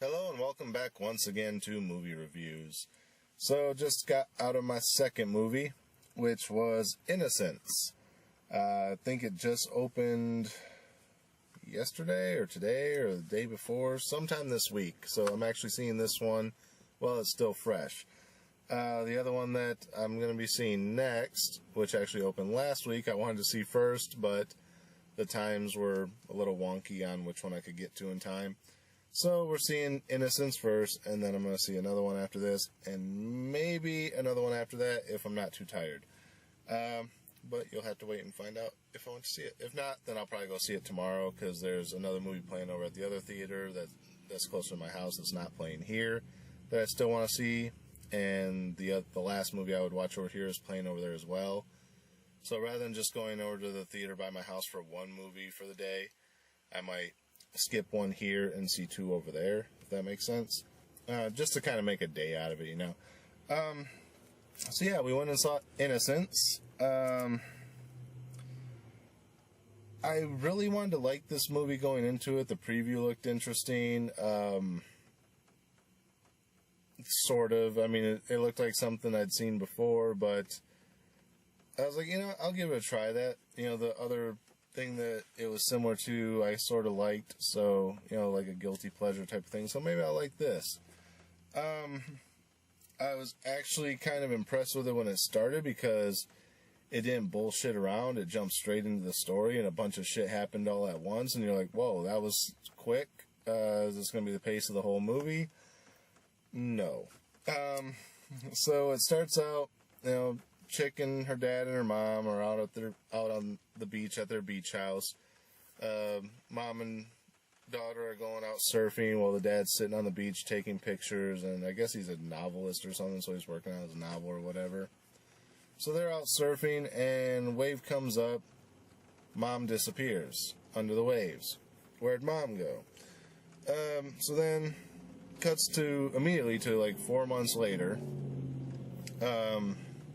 Hello and welcome back once again to Movie Reviews. So just got out of my second movie, which was Innocence. I think it just opened yesterday or today or the day before, sometime this week. So I'm actually seeing this one while it's still fresh. The other one that I'm going to be seeing next, which actually opened last week, I wanted to see first, but the times were a little wonky on which one I could get to in time. So we're seeing Innocence first, and then I'm going to see another one after this, and maybe another one after that if I'm not too tired. But you'll have to wait and find out if I want to see it. If not, then I'll probably go see it tomorrow, because there's another movie playing over at the other theater that's closer to my house that's not playing here that I still want to see, and the last movie I would watch over here is playing over there as well. So rather than just going over to the theater by my house for one movie for the day, I might skip one here and see two over there, if that makes sense. Just to kind of make a day out of it, you know. So yeah, we went and saw Innocence. I really wanted to like this movie going into it. The preview looked interesting. Sort of. I mean, it looked like something I'd seen before, but I was like, I'll give it a try. That, the other thing that it was similar to, I sort of liked, so, like a guilty pleasure type of thing, so maybe I'll like this. I was actually kind of impressed with it when it started, because it didn't bullshit around. It jumped straight into the story, and a bunch of shit happened all at once, and you're like, whoa, that was quick. Is this going to be the pace of the whole movie? No. So it starts out, chick and her dad and her mom are out on the beach at their beach house. Mom and daughter are going out surfing while the dad's sitting on the beach taking pictures, and I guess he's a novelist or something, so he's working on his novel or whatever. So they're out surfing, and wave comes up. Mom disappears under the waves. Where'd Mom go? So then cuts to immediately to like 4 months later.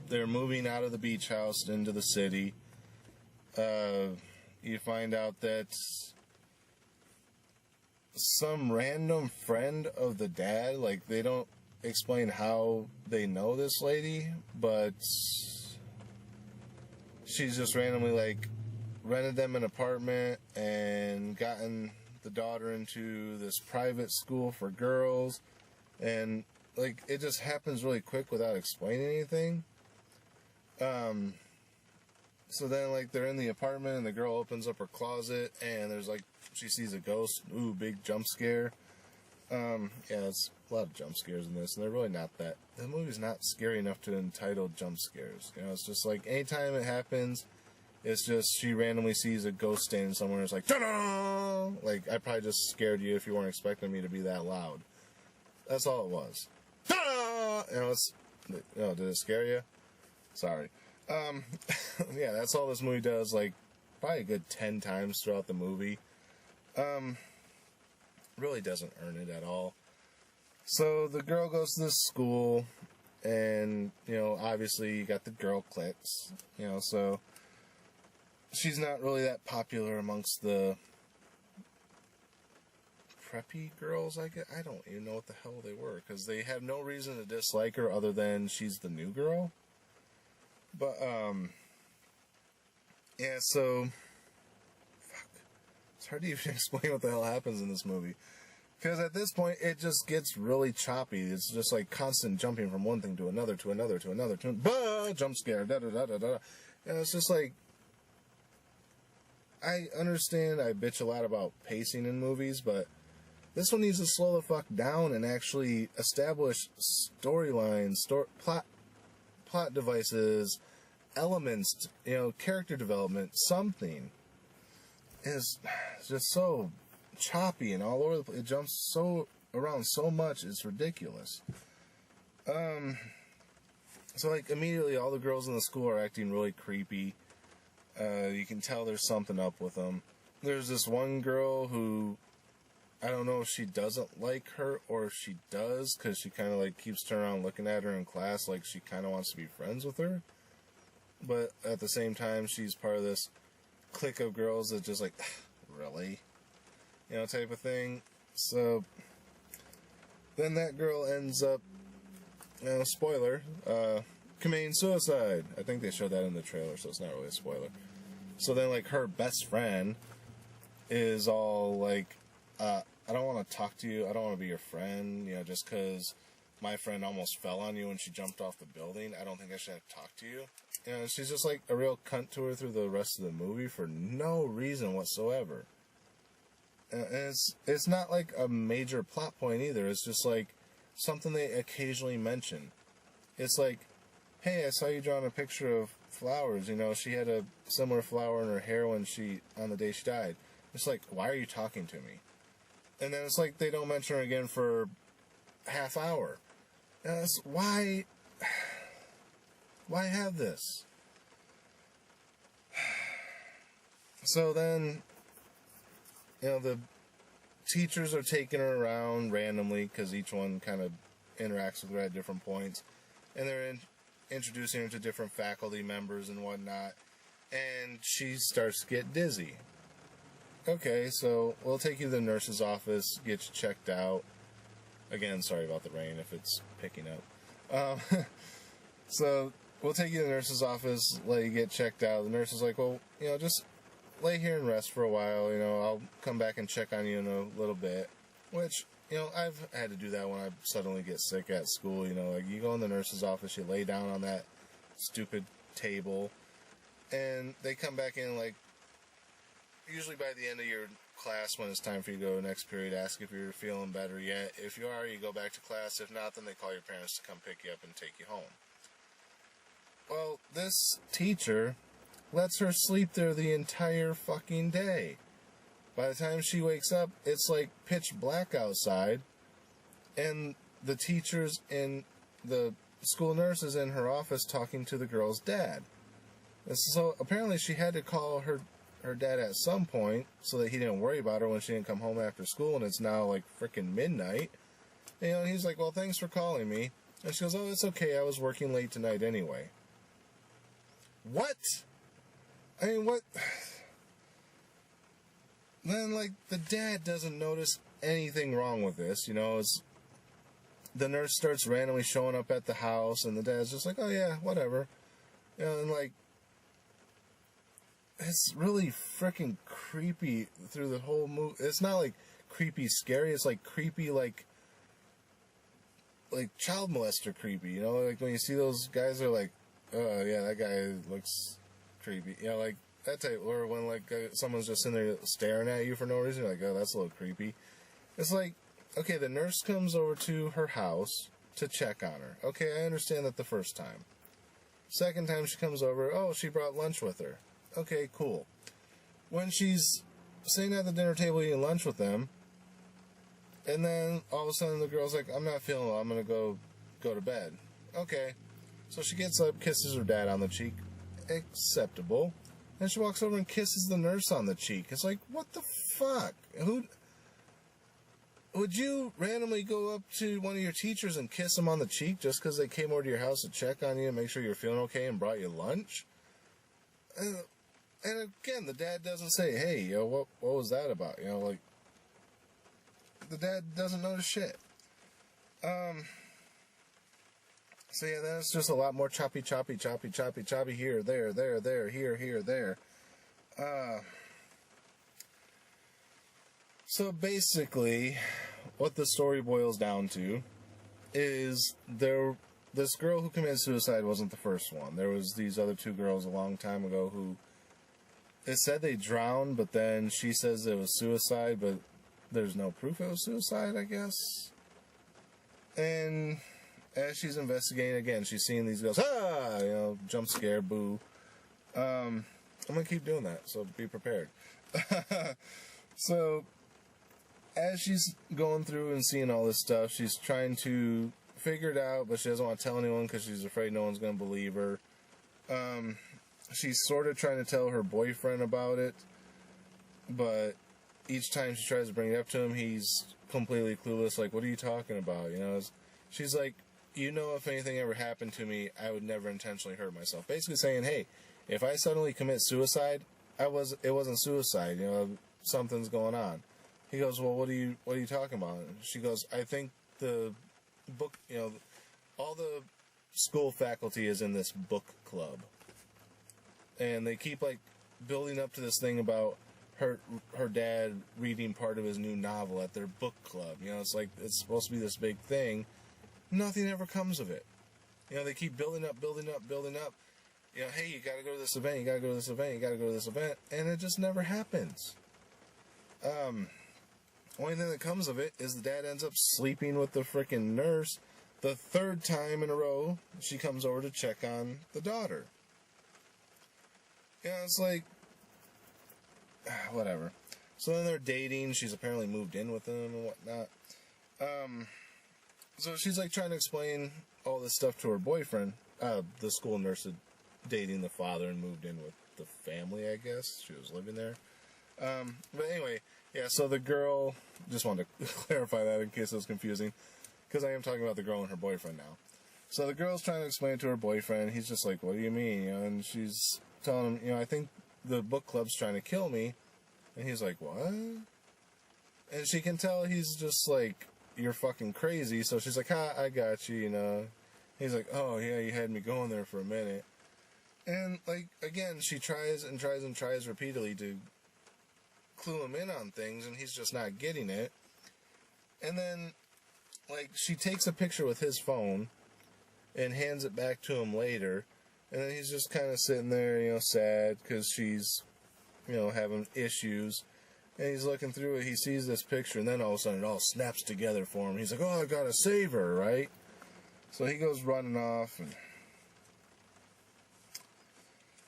They're moving out of the beach house into the city. You find out that some random friend of the dad, like, they don't explain how they know this lady, but she's just randomly, like, rented them an apartment and gotten the daughter into this private school for girls, and, like, it just happens really quick without explaining anything. So then, like, they're in the apartment, and the girl opens up her closet, and there's, like, she sees a ghost. Ooh, big jump scare. Yeah, it's a lot of jump scares in this, and they're really not that. The movie's not scary enough to entitle jump scares. It's just, like, anytime it happens, it's just she randomly sees a ghost standing somewhere, and it's like, ta-da! Like, I probably just scared you if you weren't expecting me to be that loud. That's all it was. Ta-da! Did it scare you? Sorry. Yeah, that's all this movie does, like, probably a good 10 times throughout the movie. Really doesn't earn it at all. So the girl goes to this school, and, obviously you got the girl cliques, so she's not really that popular amongst the preppy girls, I guess. I don't even know what the hell they were, because they have no reason to dislike her other than she's the new girl. But, yeah, so, fuck, it's hard to even explain what the hell happens in this movie, because at this point, it just gets really choppy. It's just, like, constant jumping from one thing to another, to another, to another, jump scare, da-da-da-da-da, and it's just, like, I understand I bitch a lot about pacing in movies, but this one needs to slow the fuck down and actually establish storylines, plot devices, elements, character development, something. It's just so choppy and all over the place. It jumps around so much, it's ridiculous. So, like, immediately all the girls in the school are acting really creepy. You can tell there's something up with them. There's this one girl who, I don't know if she doesn't like her or if she does, because she kind of, like, keeps turning around looking at her in class like she kind of wants to be friends with her. But at the same time, she's part of this clique of girls that just, like, really? Type of thing. So, then that girl ends up, spoiler, committing suicide. I think they showed that in the trailer, so it's not really a spoiler. So then, like, her best friend is all like, I don't want to talk to you, I don't want to be your friend, just because my friend almost fell on you when she jumped off the building, I don't think I should have to talk to you. She's just like a real cunt to her through the rest of the movie for no reason whatsoever. And it's not like a major plot point either. It's just like something they occasionally mention. It's like, hey, I saw you drawing a picture of flowers. She had a similar flower in her hair on the day she died. It's like, why are you talking to me? And then it's like they don't mention her again for half hour. Why have this? So then, the teachers are taking her around randomly because each one kind of interacts with her at different points. And they're introducing her to different faculty members and whatnot. And she starts to get dizzy. Okay, so we'll take you to the nurse's office, get you checked out. Again, sorry about the rain if it's picking up. So we'll take you to the nurse's office, let you get checked out. The nurse is like, well, just lay here and rest for a while. I'll come back and check on you in a little bit. Which, I've had to do that when I suddenly get sick at school. Like you go in the nurse's office, you lay down on that stupid table, and they come back in like, usually by the end of your class, when it's time for you to go to the next period, ask if you're feeling better yet. If you are, you go back to class. If not, then they call your parents to come pick you up and take you home. Well, this teacher lets her sleep there the entire fucking day. By the time she wakes up, it's like pitch black outside, and the teachers and the school nurse is in her office talking to the girl's dad. And so apparently she had to call her dad at some point so that he didn't worry about her when she didn't come home after school, and it's now like freaking midnight. And he's like, well, thanks for calling me. And she goes, oh, it's okay, I was working late tonight anyway. What? I mean, what? Then, like, the dad doesn't notice anything wrong with this, the nurse starts randomly showing up at the house, and the dad's just like, oh yeah, whatever. And like, it's really freaking creepy through the whole movie. It's not like creepy scary, it's like creepy like child molester creepy, like when you see those guys are like, oh yeah, that guy looks creepy, like that type. Or when like someone's just sitting there staring at you for no reason, you're like, oh, that's a little creepy. It's like, okay, the nurse comes over to her house to check on her. Okay, I understand that the first time. Second time she comes over, oh, she brought lunch with her. Okay, cool. When she's sitting at the dinner table eating lunch with them, and then all of a sudden the girl's like, I'm not feeling well, I'm gonna go to bed. Okay. So she gets up, kisses her dad on the cheek. Acceptable. And she walks over and kisses the nurse on the cheek. It's like, what the fuck? Would you randomly go up to one of your teachers and kiss them on the cheek just because they came over to your house to check on you and make sure you're feeling okay and brought you lunch? And again, the dad doesn't say, hey, what was that about? Like, the dad doesn't notice shit. So yeah, then it's just a lot more choppy, here, there, here, there. So basically, what the story boils down to is this girl who committed suicide wasn't the first one. There was these other two girls a long time ago who, it said they drowned, but then she says it was suicide, but there's no proof it was suicide, I guess. And as she's investigating again, she's seeing these girls, jump scare, boo. I'm gonna keep doing that, so be prepared. So, as she's going through and seeing all this stuff, she's trying to figure it out, but she doesn't want to tell anyone because she's afraid no one's going to believe her. She's sort of trying to tell her boyfriend about it, but each time she tries to bring it up to him, he's completely clueless, like, what are you talking about? She's like, if anything ever happened to me, I would never intentionally hurt myself. Basically saying, hey, if I suddenly commit suicide, it wasn't suicide, something's going on. He goes, well, what are you talking about? And she goes, I think the book, all the school faculty is in this book club. And they keep, like, building up to this thing about her dad reading part of his new novel at their book club. It's like, it's supposed to be this big thing. Nothing ever comes of it. They keep building up. Hey, you gotta go to this event, you gotta go to this event, and it just never happens. Only thing that comes of it is the dad ends up sleeping with the frickin' nurse the third time in a row she comes over to check on the daughter. It's like, whatever. So then they're dating, she's apparently moved in with him and whatnot. So she's like trying to explain all this stuff to her boyfriend. The school nurse had dating the father and moved in with the family, I guess. She was living there. But anyway, yeah, so the girl, just wanted to clarify that in case it was confusing, because I am talking about the girl and her boyfriend now. So the girl's trying to explain it to her boyfriend. He's just like, what do you mean? And she's telling him, I think the book club's trying to kill me. And he's like, what? And she can tell he's just like, you're fucking crazy. So she's like, I got you, He's like, oh, yeah, you had me going there for a minute. And, like, again, she tries and tries and tries repeatedly to clue him in on things, and he's just not getting it. And then, like, she takes a picture with his phone and hands it back to him later. And then he's just kind of sitting there, sad because she's, having issues. And he's looking through it, he sees this picture, and then all of a sudden it all snaps together for him. He's like, oh, I gotta save her, right? So he goes running off, and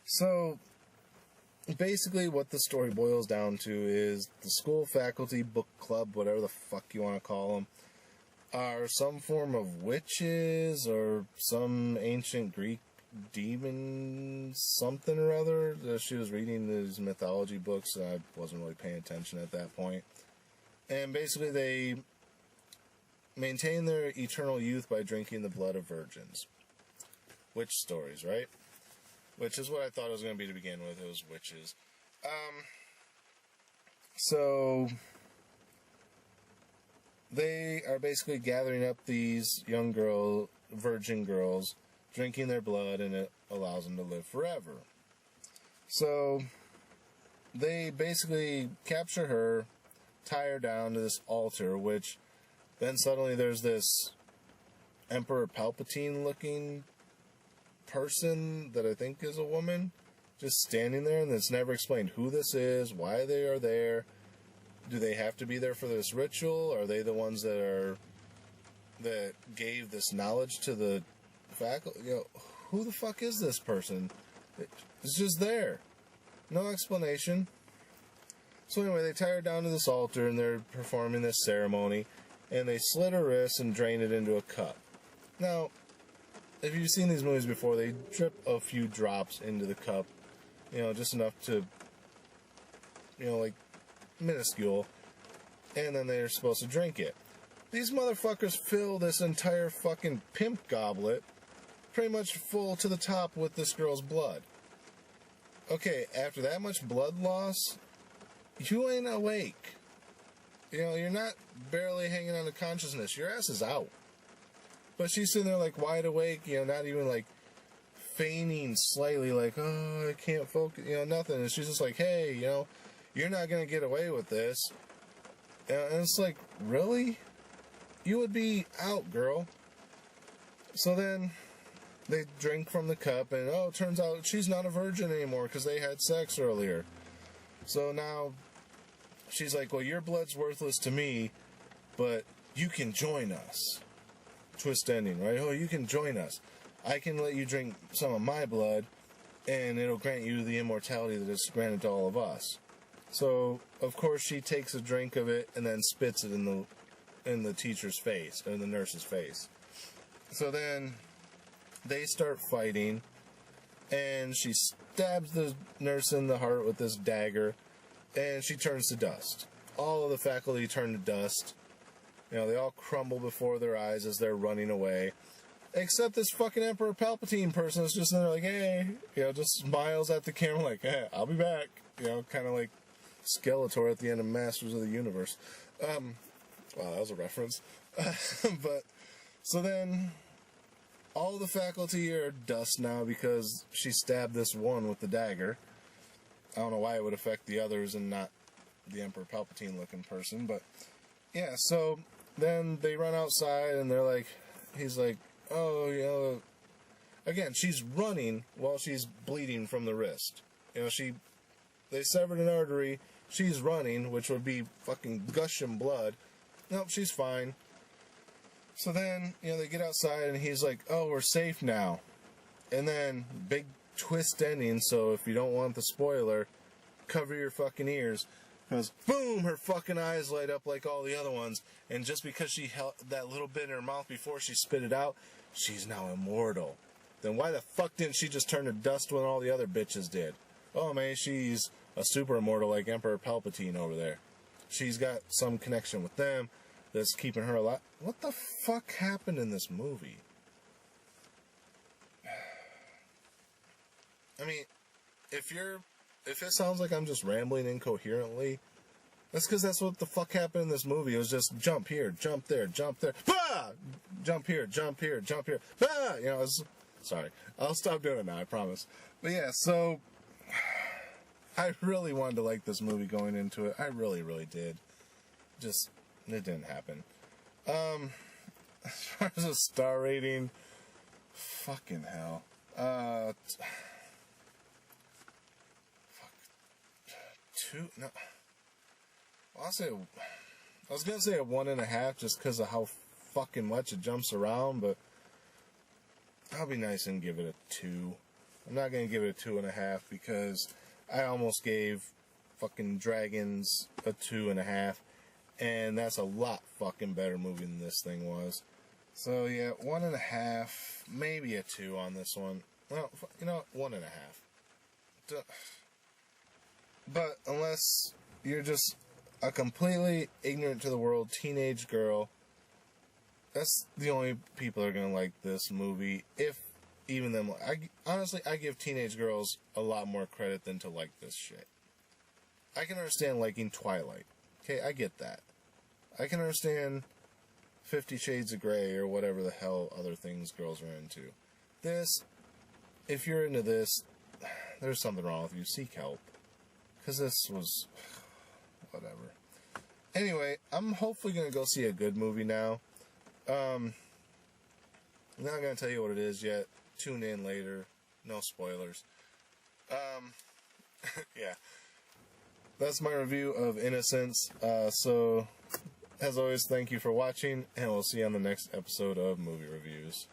so basically what the story boils down to is the school faculty book club, whatever the fuck you want to call them, are some form of witches or some ancient Greek demon something or other. She was reading these mythology books, and I wasn't really paying attention at that point. And basically they maintain their eternal youth by drinking the blood of virgins. Witch stories, right? Which is what I thought it was going to be to begin with. It was witches. So they are basically gathering up these young virgin girls, drinking their blood, and it allows them to live forever. So they basically capture her, tie her down to this altar, which then suddenly there's this Emperor Palpatine looking person that I think is a woman just standing there, and it's never explained who this is, why they are there. Do they have to be there for this ritual? Are they the ones that gave this knowledge to the faculty? Who the fuck is this person? It's just there. No explanation. So anyway, they tie her down to this altar, and they're performing this ceremony, and they slit her wrist and drain it into a cup. Now, if you've seen these movies before, they drip a few drops into the cup, just enough to, like, minuscule, and then they're supposed to drink it. These motherfuckers fill this entire fucking pimp goblet pretty much full to the top with this girl's blood. Okay, after that much blood loss, you ain't awake. You're not barely hanging on to consciousness. Your ass is out. But she's sitting there, like, wide awake, not even, like, feigning slightly, like, oh, I can't focus, nothing. And she's just like, hey, you're not going to get away with this. And it's like, really? You would be out, girl. So then they drink from the cup, and, it turns out she's not a virgin anymore because they had sex earlier. So now she's like, well, your blood's worthless to me, but you can join us. Twist ending, right? Oh, you can join us. I can let you drink some of my blood, and it'll grant you the immortality that is granted to all of us. So, of course, she takes a drink of it and then spits it in the teacher's face, or in the nurse's face. So then they start fighting, and she stabs the nurse in the heart with this dagger, and she turns to dust. All of the faculty turn to dust. They all crumble before their eyes as they're running away. Except this fucking Emperor Palpatine person is just in there like, hey, just smiles at the camera like, hey, I'll be back. Kind of like Skeletor at the end of Masters of the Universe. Wow, that was a reference. But, so then, all the faculty are dust now because she stabbed this one with the dagger. I don't know why it would affect the others and not the Emperor Palpatine looking person, but yeah, so then they run outside and they're like, he's like, oh, you know, again, she's running while she's bleeding from the wrist. You know, they severed an artery, she's running, which would be fucking gushing blood. Nope, she's fine. So then, you know, they get outside and he's like, oh, we're safe now. And then, big twist ending, so if you don't want the spoiler, cover your fucking ears. Because, boom, her fucking eyes light up like all the other ones. And just because she held that little bit in her mouth before she spit it out, she's now immortal. Then why the fuck didn't she just turn to dust when all the other bitches did? Oh, man, she's a super immortal like Emperor Palpatine over there. She's got some connection with them that's keeping her alive. What the fuck happened in this movie? I mean, if it sounds like I'm just rambling incoherently, that's because that's what the fuck happened in this movie. It was just jump here, jump there, bah! Jump here, jump here, jump here, bah! You know, sorry. I'll stop doing it now, I promise. But yeah, so I really wanted to like this movie going into it. I really, really did. Just, it didn't happen. As far as a star rating, fucking hell. No. I was gonna say a 1.5 just because of how fucking much it jumps around, but I'll be nice and give it a 2. I'm not gonna give it a 2.5 because I almost gave fucking Dragons a 2.5, and that's a lot fucking better movie than this thing was. So yeah, 1.5, maybe a 2 on this one. Well, you know, 1.5. But unless you're just a completely ignorant to the world teenage girl, that's the only people that are going to like this movie. If even them, honestly, I give teenage girls a lot more credit than to like this shit. I can understand liking Twilight. Okay, I get that. I can understand 50 Shades of Grey or whatever the hell other things girls are into. This, if you're into this, there's something wrong with you. Seek help. Because this was whatever. Anyway, I'm hopefully going to go see a good movie now. I'm not going to tell you what it is yet. Tune in later. No spoilers. Yeah. That's my review of Innocence. So, as always, thank you for watching, and we'll see you on the next episode of Movie Reviews.